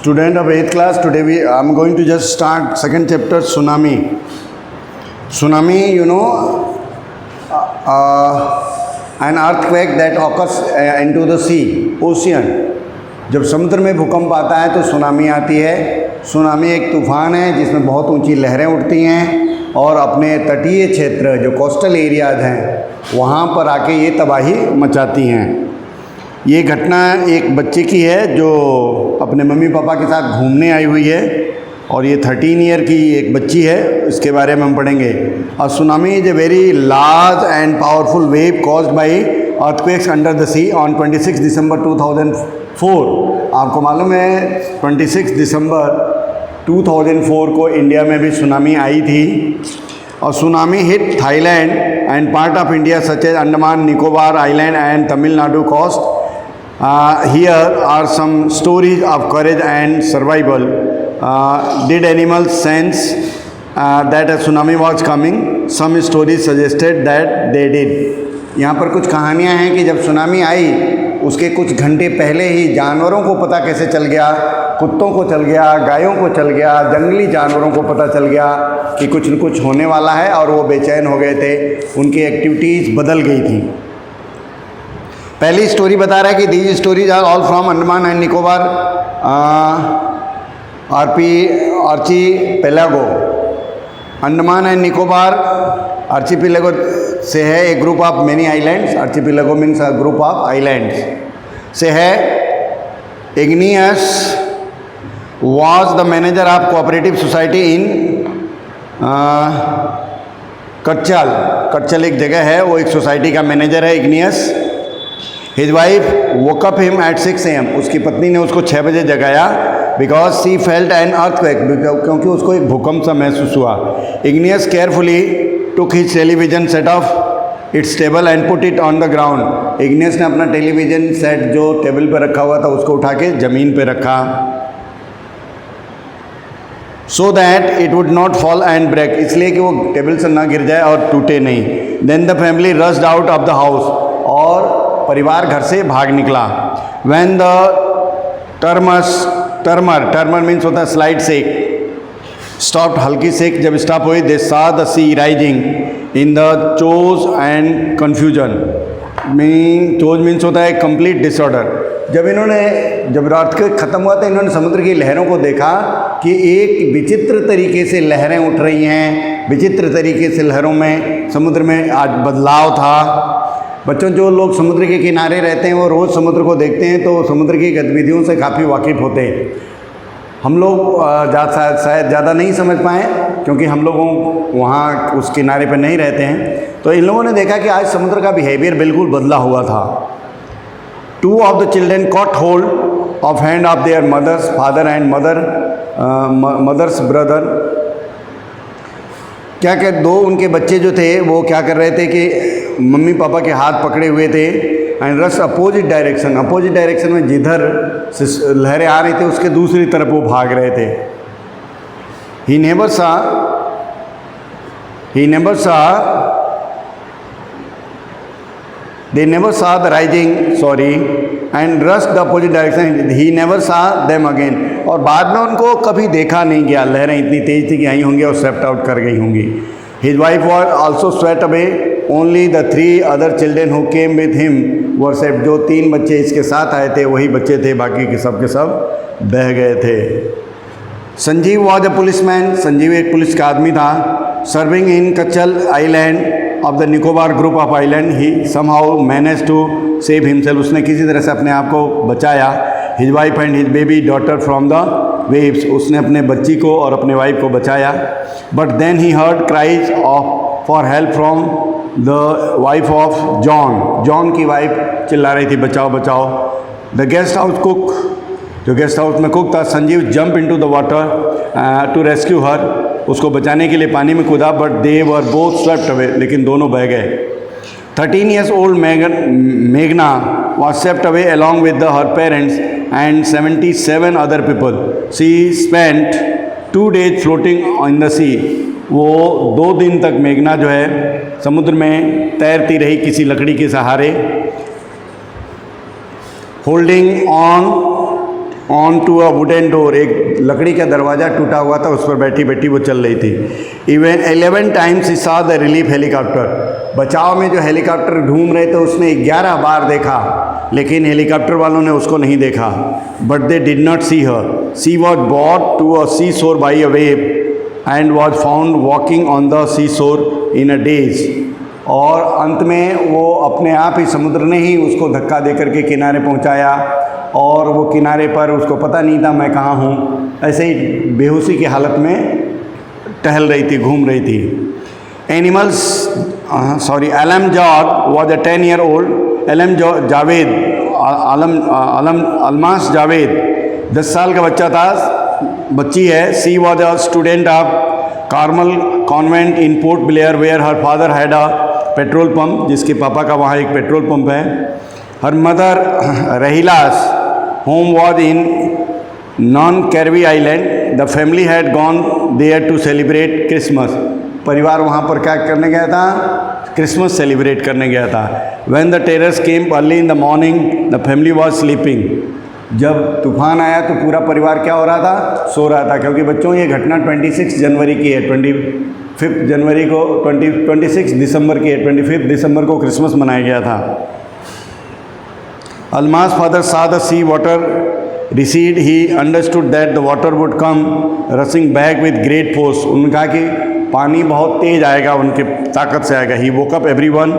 Student of 8th class, today I'm going to just start second chapter, tsunami. Tsunami, an earthquake that occurs into the sea, ocean. जब समुद्र में भूकंप आता है तो tsunami आती है। सुनामी एक तूफ़ान है जिसमें बहुत ऊंची लहरें उठती हैं और अपने तटीय क्षेत्र जो कोस्टल एरियाज हैं वहाँ पर आके ये तबाही मचाती हैं। ये घटना एक बच्चे की है जो अपने मम्मी पापा के साथ घूमने आई हुई है और ये 13 ईयर की एक बच्ची है, इसके बारे में हम पढ़ेंगे। A tsunami is a very large and powerful wave caused by earthquakes under the sea on 26 December 2004। आपको मालूम है 26 दिसंबर 2004 को इंडिया में भी सुनामी आई थी। और tsunami hit Thailand and part of India such as Andaman Nicobar island and Tamil Nadu coast. Here are some stories of courage and survival. Did animals sense that a tsunami was coming? Some stories suggested that they did. यहाँ पर कुछ कहानियाँ हैं कि जब tsunami आई उसके कुछ घंटे पहले ही जानवरों को पता कैसे चल गया, कुत्तों को चल गया, गायों को चल गया, जंगली जानवरों को पता चल गया कि कुछ न कुछ होने वाला है और वो बेचैन हो गए थे, उनकी एक्टिविटीज़ बदल गई थी। पहली स्टोरी बता रहा है कि these stories are all from Andaman and Nicobar archipelago. Andaman and Nicobar archipelago से है, एक group of many islands. Archipelago means a group of islands से है। Ignesius was the manager of cooperative society in Katchall. Katchall एक जगह है, वो एक सोसाइटी का मैनेजर है Ignesius. His wife woke up him at 6 AM। उसकी पत्नी ने उसको 6 बजे जगाया because she felt an earthquake, क्योंकि उसको एक भूकंप सा महसूस हुआ। Igneous carefully took his television set of its table and put it on the ground. Igneous ने अपना टेलीविजन सेट जो टेबल पर रखा हुआ था उसको उठा के ज़मीन पर रखा so that it would not fall and break, इसलिए कि वो टेबल से ना गिर जाए और टूटे नहीं। Then the family rushed out of the house, और परिवार घर से भाग निकला। When the टर्मर मीन्स होता है स्लाइड सेक, स्टॉप, हल्की सेक जब स्टॉप हुई, दे saw the sea rising in the chose and confusion. Chose means होता है कंप्लीट डिसऑर्डर। जब रात के ख़त्म हुआ था, इन्होंने समुद्र की लहरों को देखा कि एक विचित्र तरीके से लहरें उठ रही हैं, विचित्र तरीके से लहरों में समुद्र में आज बदलाव था। बच्चों, जो लोग समुद्र के किनारे रहते हैं वो रोज़ समुद्र को देखते हैं तो समुद्र की गतिविधियों से काफ़ी वाकिफ़ होते हैं। हम लोग शायद ज़्यादा नहीं समझ पाएँ क्योंकि हम लोगों वहाँ उस किनारे पर नहीं रहते हैं। तो इन लोगों ने देखा कि आज समुद्र का बिहेवियर बिल्कुल बदला हुआ था। 2 of the children caught hold of hand of their mother's father and mother's brother। क्या 2 उनके बच्चे जो थे वो क्या कर रहे थे कि मम्मी पापा के हाथ पकड़े हुए थे एंड रश अपोजिट डायरेक्शन में जिधर से लहरें आ रही थी उसके दूसरी तरफ वो भाग रहे थे। ही नेवर सा they never saw the rising and rushed the opposite direction। he never saw them again। और बाद में उनको कभी देखा नहीं गया, लहरें इतनी तेज थी कि आई होंगी और स्वेप्ट आउट कर गई होंगी। his wife was also swept away, only the 3 other children who came with him were saved। जो 3 बच्चे इसके साथ आए थे वही बच्चे थे, बाकी के सब बह गए थे। Sanjeev was a policeman. Sanjeev एक पुलिस का आदमी था। Serving in Katchall island of the Nicobar group of island, he somehow manage to save himself. उसने किसी तरह से अपने आप को बचाया। His wife and his baby daughter from the waves. उसने अपने बच्ची को और अपने वाइफ को बचाया। But then he heard cries of for help from the wife of John की वाइफ चिल्ला रही थी बचाओ बचाओ। द गेस्ट हाउस कुक, जो गेस्ट हाउस में कुक था, Sanjeev jump into the water to rescue her. उसको बचाने के लिए पानी में कूदा, but they were both swept away, लेकिन दोनों बह गए। 13 years old मेघना was swept away along with her parents and 77 other people। She spent 2 days floating in the sea। वो 2 दिन तक मेघना जो है समुद्र में तैरती रही किसी लकड़ी के सहारे। Holding on on to a wooden door, एक लकड़ी का दरवाज़ा टूटा हुआ था, उस पर बैठी बैठी वो चल रही थी। Even 11 times he saw the relief helicopter, बचाव में जो हेलीकॉप्टर घूम रहे थे उसने 11 बार देखा, लेकिन हेलीकॉप्टर वालों ने उसको नहीं देखा। But they did not see her, she was bought to a seashore by a wave and was found walking on the seashore in a days. और अंत में वो अपने आप ही, समुद्र ने ही उसको धक्का दे करके किनारे पहुंचाया, और वो किनारे पर उसको पता नहीं था मैं कहाँ हूँ, ऐसे ही बेहोशी की हालत में टहल रही थी, घूम रही थी। Animals Elam George was a 10 year old, Almas Javed 10 साल का बच्चा था, बच्ची है। She was a student of Carmel convent in Port Blair where her father had a petrol pump, जिसके पापा का वहाँ एक पेट्रोल पंप है। हर मदर रहीलास होम वॉज इन नॉन कैरवी island, the family had gone there to celebrate Christmas, परिवार वहाँ पर क्या करने गया था, क्रिसमस सेलिब्रेट करने गया था। When the terrors came early in the morning the family was sleeping, जब तूफान आया तो पूरा परिवार क्या हो रहा था, सो रहा था, क्योंकि बच्चों ये घटना 26 जनवरी की है, 25 जनवरी को 26 दिसंबर की है, 25 दिसंबर को क्रिसमस मनाया गया था। Alma's father saw the sea water recede. He understood that the water would come rushing back with great force. उन्होंने कहा कि पानी बहुत तेज आएगा, उनके ताकत से आएगा। He woke up everyone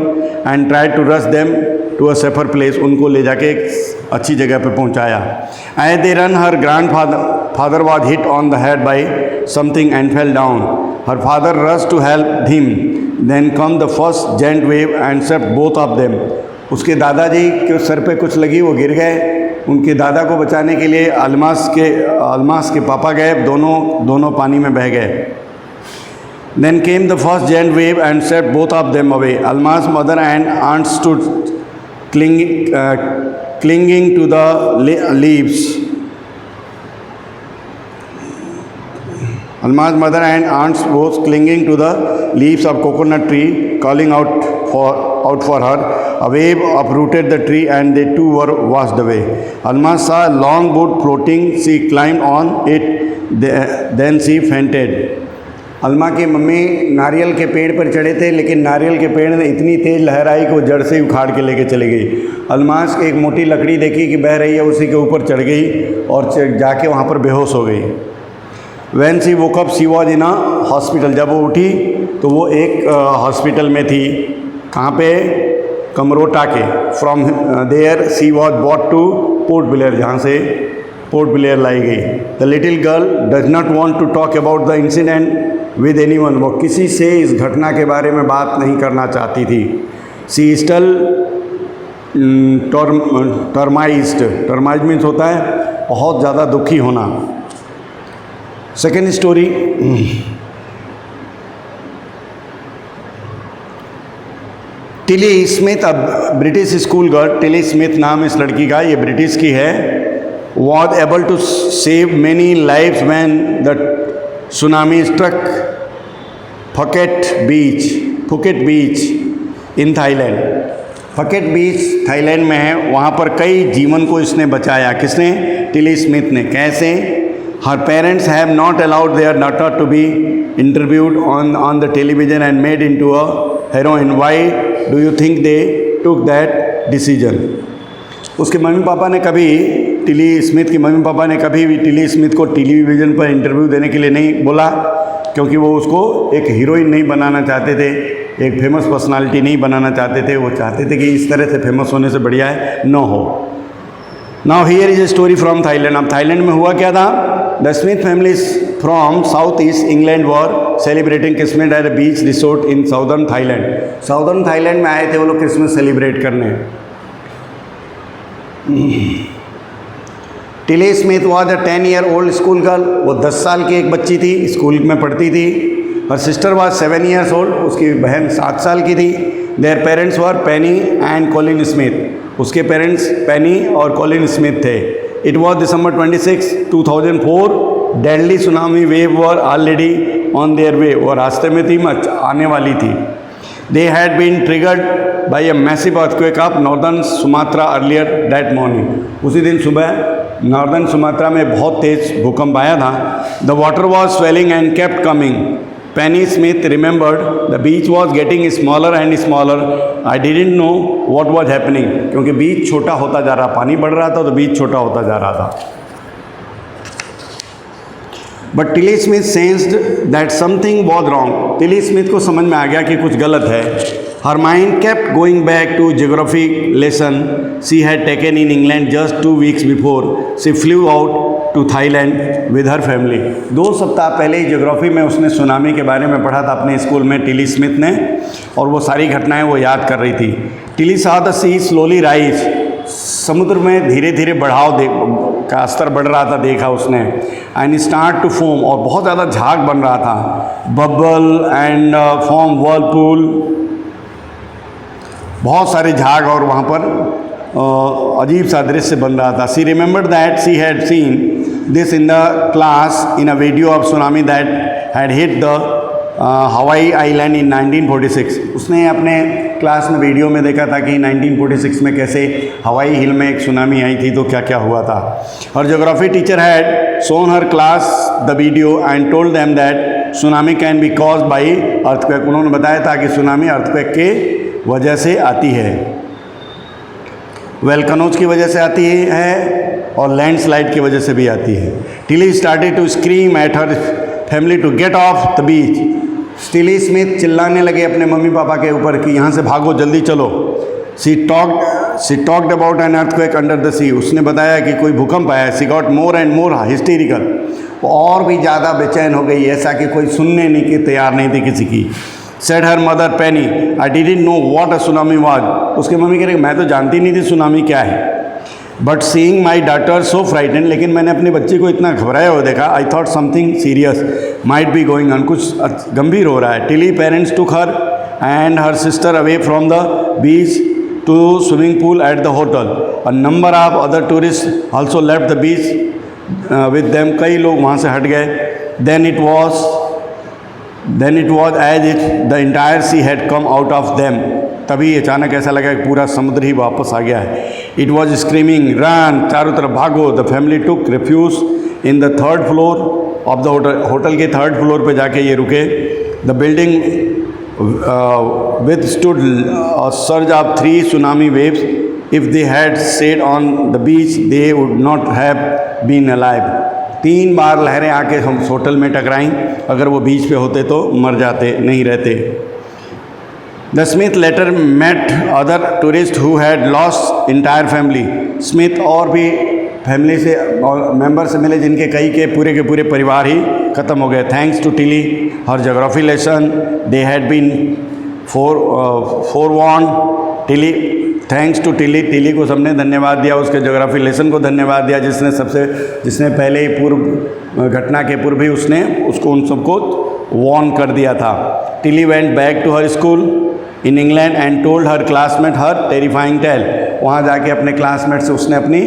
and tried to rush them to a safer place. उनको ले जाके एक अच्छी जगह पे पहुंचाया। As they ran, her grandfather was hit on the head by something and fell down. Her father rushed to help him. Then come the first giant wave and swept both of them. उसके दादाजी के sir पे कुछ लगी, वो गिर गए। उनके दादा को बचाने के लिए अलमास के पापा गए, दोनों पानी में बह गए। Then came the first giant wave and swept both of them away. Alma's mother and aunt stood clinging to the leaves. Alma's mother and aunts was clinging to the leaves of coconut tree, calling out for her. A wave uprooted the tree and they too were washed away. Alma saw a long boat floating. She climbed on it. Then she fainted. अलमा की mummy नारियल के पेड़ पर चढ़े थे, लेकिन नारियल के पेड़ ने इतनी तेज़ लहर आई कि वो जड़ से ही उखाड़ के लेके चली गई। अलमास एक मोटी लकड़ी देखी कि बह रही है, उसी के ऊपर चढ़ गई और जाके वहाँ पर बेहोश हो गई। When she woke up, she was in a hospital. जब वो उठी तो वो एक हॉस्पिटल में थी। कहाँ पे? कमरोटा के। From there she was brought to port Blair, जहाँ से पोर्ट ब्लेयर लाई गई। The little girl does not want to talk about the incident with anyone. वो किसी से इस घटना के बारे में बात नहीं करना चाहती थी। She still traumatized. Traumatized means होता है बहुत ज़्यादा दुखी होना। सेकेंड स्टोरी, टिली स्मिथ, अब British school girl, Tilly Smith नाम इस लड़की का, ये ब्रिटिश की है। was able to save many lives when the tsunami struck Phuket Beach in Thailand. Phuket Beach Thailand में है, वहाँ पर कई जीवन को इसने बचाया। किसने? टिली स्मिथ ने। कैसे? Her parents have not allowed their daughter to be interviewed on the television and made into a heroine. Why do you think they took that decision? उसके मम्मी पापा ने कभी, टिली स्मिथ की mummy papa ने कभी भी Tilly Smith को television पर interview देने के लिए नहीं बोला, क्योंकि वो उसको एक हीरोइन नहीं बनाना चाहते थे, एक फेमस पर्सनालिटी नहीं बनाना चाहते थे। वो चाहते थे कि इस तरह से फेमस होने से बढ़िया है न हो। Now here is a story from Thailand. अब थाईलैंड में हुआ क्या था? The Smith families from south east England were celebrating Christmas at a beach resort in southern Thailand. Southern Thailand में आए थे वो लोग क्रिसमस सेलिब्रेट करने। Tilly Smith was a 10 year old school girl. वो 10 साल की एक बच्ची थी, स्कूल में पढ़ती थी। और सिस्टर वॉज 7 years old, उसकी बहन 7 साल की थी। Their parents were Penny and Colin Smith. उसके पेरेंट्स पेनी और कॉलिन स्मिथ थे। It was December 26, 2004। Deadly tsunami wave were already on their way. वो रास्ते में थी, आने वाली थी। They had been triggered by a massive earthquake off northern Sumatra earlier that morning. उसी दिन सुबह नॉर्दर्न सुमात्रा में बहुत तेज़ भूकंप आया था। The water was swelling and kept coming. Penney Smith remembered the beach was getting smaller and smaller. I didn't know what was happening. क्योंकि बीच छोटा होता जा रहा, पानी बढ़ रहा था तो बीच छोटा होता जा रहा था। But Tilly Smith sensed that something was wrong. Tilly Smith को समझ में आ गया कि कुछ गलत है। Her mind kept going back to geography lesson she had taken in England just 2 weeks before she flew out to Thailand with her family. 2 सप्ताह पहले ही ज्योग्राफी में उसने सुनामी के बारे में पढ़ा था अपने स्कूल में, टिली स्मिथ ने, और वो सारी घटनाएं वो याद कर रही थी। Tilly saw the sea slowly rise। समुद्र में धीरे धीरे बढ़ाव का स्तर बढ़ रहा था देखा उसने। एंड स्टार्ट टू फोम, और बहुत ज़्यादा झाग बन रहा था। बबल एंड फॉर्म वर्लपूल, बहुत सारे झाग और वहाँ पर अजीब सा दृश्य बन रहा था। She remembered that she had seen this in the class in a video of tsunami that had hit the Hawaii island in 1946। उसने अपने क्लास में वीडियो में देखा था कि 1946 में कैसे हवाई हिल में एक सुनामी आई थी, तो क्या क्या हुआ था। और geography teacher had shown her class the video and told them that tsunami can be caused by earthquake. उन्होंने बताया था कि सुनामी अर्थक्वेक के वजह से आती है, वोल्केनोज की वजह से आती है और लैंडस्लाइड की वजह से भी आती है। Tilly started to scream at her family to get off the beach. Tilly Smith चिल्लाने लगे अपने मम्मी पापा के ऊपर कि यहाँ से भागो, जल्दी चलो। She talked about an earthquake under the sea. उसने बताया कि कोई भूकंप आया। She got more and more hysterical. वो और भी ज़्यादा बेचैन हो गई, ऐसा कि कोई सुनने नहीं की तैयार नहीं थी किसी की। Said her mother Penny, I didn't know what a tsunami was। उसके मम्मी कह रहे मैं तो जानती नहीं थी सुनामी क्या है। But seeing my daughter so frightened, लेकिन मैंने अपने बच्चे को इतना घबराया हुआ देखा, I thought something serious might be going on, कुछ गंभीर हो रहा है। Tilly parents took her and her sister away from the beach to swimming pool at the hotel। A number of other tourists also left the beach with them। कई लोग वहाँ से हट गए। Then it was as if the entire sea had come out of them। तभी अचानक ऐसा लगा कि पूरा समुद्र ही वापस आ गया है। It was screaming, run, चारों तरफ भागो। The family took refuge in the 3rd floor of the hotel। Hotel के 3rd फ्लोर पे जाके ये रुके। The building withstood a surge of 3 tsunami waves। If they had stayed on the beach, they would not have been alive। 3 बार लहरें आके हम hotel में टकराईं, अगर वो बीच पे होते तो मर जाते, नहीं रहते। The Smith later met other tourist who had lost entire family. Smith और भी फैमिली से और मेंबर से मिले जिनके कई के पूरे परिवार ही ख़त्म हो गए। Thanks to Tilly her geography lesson they had been forewarned. Tilly, thanks to Tilly, Tilly को सबने धन्यवाद दिया, उसके ज्योग्राफी लेसन को धन्यवाद दिया जिसने पहले ही पूर्व घटना के पूर्व ही उसने उसको उन सबको वॉर्न कर दिया था। Tilly went back to her school in England and told her classmate her terrifying tale. वहाँ जाके अपने क्लासमेट से उसने अपनी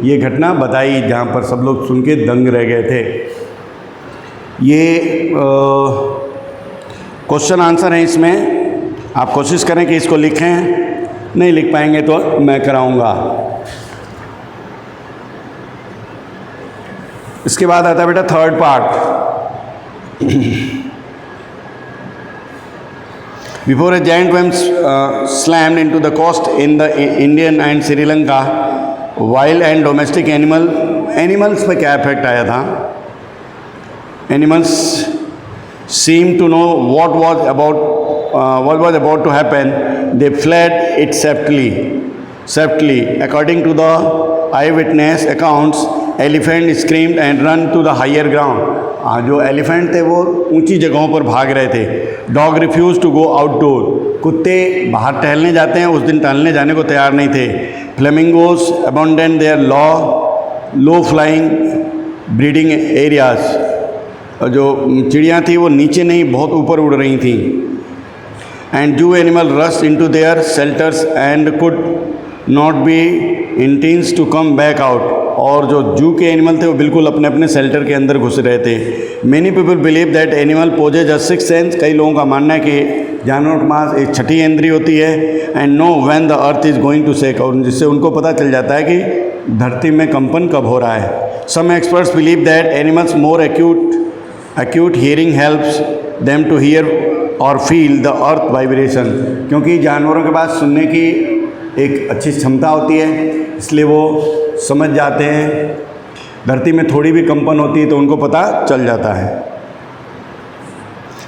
ये घटना बताई जहाँ पर सब लोग सुन के दंग रह गए थे। ये क्वेश्चन आंसर है, इसमें आप कोशिश करें कि इसको लिखें, नहीं लिख पाएंगे तो मैं कराऊंगा। इसके बाद आता है बेटा 3rd part. Before a giant wave slammed into the coast in the Indian and Sri Lanka, wild and domestic animals पे क्या इफेक्ट आया था। Animals seemed to know what was about to happen। They fled it swiftly। According to the eyewitness accounts, elephant screamed and ran to the higher ground। जो elephant थे वो ऊंची जगहों पर भाग रहे थे। Dog refused to go outdoor। कुत्ते बाहर टहलने जाते हैं, उस दिन टहलने जाने को तैयार नहीं थे। Flamingos abandoned their low flying breeding areas। जो चिड़ियाँ थी वो नीचे नहीं बहुत ऊपर उड़ रही थी। And zoo animal rush into their shelters and could not be intense to come back out. और जो जू के एनिमल थे वो बिल्कुल अपने अपने शेल्टर के अंदर घुस रहे थे। Many people believe that animal possess a 6th sense. कई लोगों का मानना है कि जानवरों के पास एक 6ठी इंद्रिय होती है। And know when the earth is going to shake. और जिससे उनको पता चल जाता है कि धरती में कंपन कब हो रहा है। Some experts believe that animals more acute hearing helps them to hear or feel the earth vibration, क्योंकि जानवरों के पास सुनने की एक अच्छी क्षमता होती है, इसलिए वो समझ जाते हैं धरती में थोड़ी भी कंपन होती है तो उनको पता चल जाता है।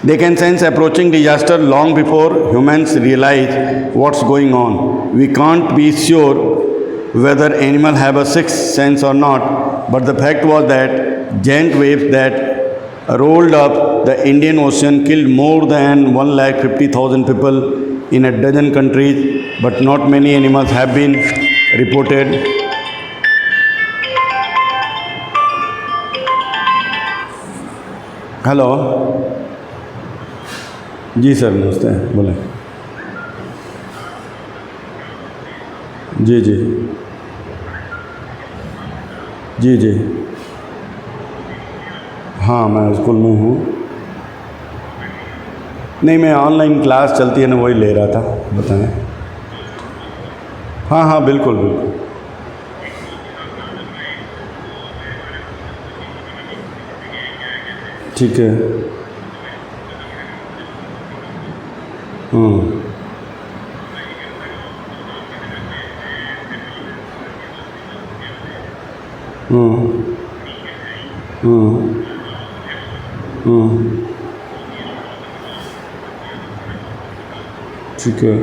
They can sense approaching disaster long before humans realize what's going on. We can't be sure whether animals have a sixth sense or not, but the fact was that giant waves that rolled up the Indian Ocean killed more than 150,000 people in a dozen countries, but not many animals have been reported. Hello जी sir, नमस्ते, बोलें। जी जी जी जी हाँ, मैं school में हूँ। नहीं, मैं online class चलती है ना, वही ले रहा था। बताएं। हाँ हाँ, बिल्कुल बिल्कुल। ठीक है। हम्म हम्म हम्म हम्म ठीक है।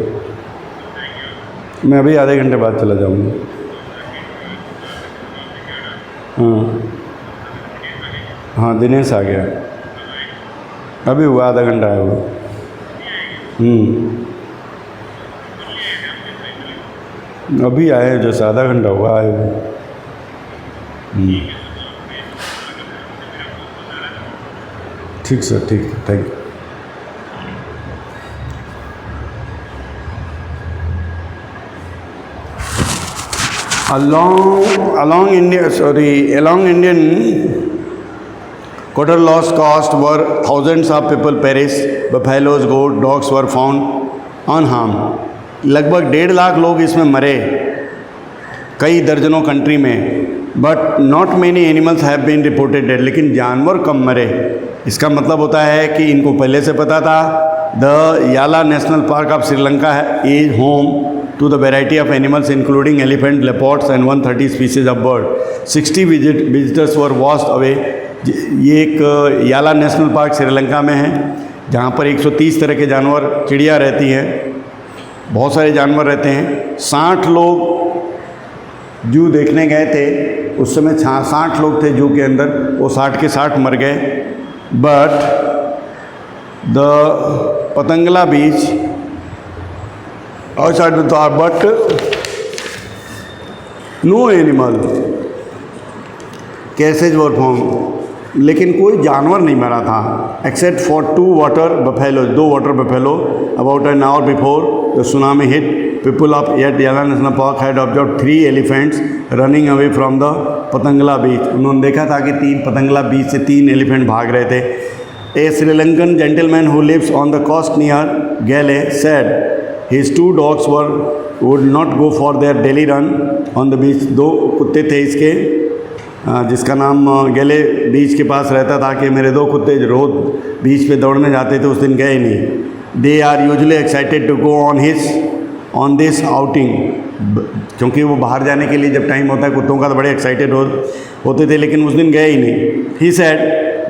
मैं अभी आधे घंटे बाद चला जाऊँगा। हाँ हाँ, दिनेश आ गया, अभी हुआ, आधा घंटा आया हुआ। अभी आए, जैसे आधा घंटा हुआ आए हुए। ठीक सर, ठीक, thank you. Along Indian quarter loss cost were thousands of people perished. Buffaloes, goat, dogs were found unharmed. लगभग 1.5 लाख लोग इसमें मरे कई दर्जनों कंट्री में, but not many animals have been reported dead, लेकिन जानवर कम मरे। इसका मतलब होता है कि इनको पहले से पता था। द याला national park of Sri Lanka is home to the variety of animals including elephant, leopards and 130 species of bird. 60 visitors were washed away. ये एक याला नेशनल पार्क श्रीलंका में है जहाँ पर 130 तरह के जानवर, चिड़िया रहती हैं, बहुत सारे जानवर रहते हैं। 60 लोग जू देखने गए थे, उस समय 60 लोग थे जू के अंदर, वो 60 के 60 मर गए। But the Patangala beach outside the thought, but no animal cases were found, लेकिन कोई जानवर नहीं मरा था except for 2 water buffaloes, 2 water buffalo about an hour before the tsunami hit. People of Yala National Park had observed 3 elephants running away from the Patangala beach. उन्होंने देखा था कि 3 पतंगला बीच से 3 एलिफेंट भाग रहे थे। A Sri Lankan gentleman who lives on the coast near Gale said his 2 dogs would not go for their daily run on the beach. 2 कुत्ते थे इसके, जिसका नाम गेले बीच के पास रहता था, कि मेरे 2 कुत्ते रोज बीच पे दौड़ने जाते थे, उस दिन गए नहीं। They are usually excited to go on this outing, क्योंकि वो बाहर जाने के लिए जब टाइम होता है कुत्तों का तो बड़े एक्साइटेड होते थे, लेकिन उस दिन गए ही नहीं। He said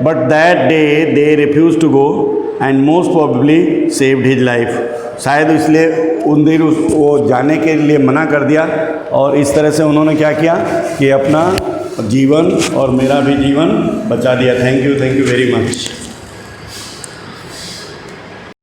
but that day they refuse to go and most probably saved his life. शायद इसलिए उन दिन वो जाने के लिए मना कर दिया, और इस तरह से उन्होंने क्या किया कि अपना जीवन और मेरा भी जीवन बचा दिया। Thank you very much.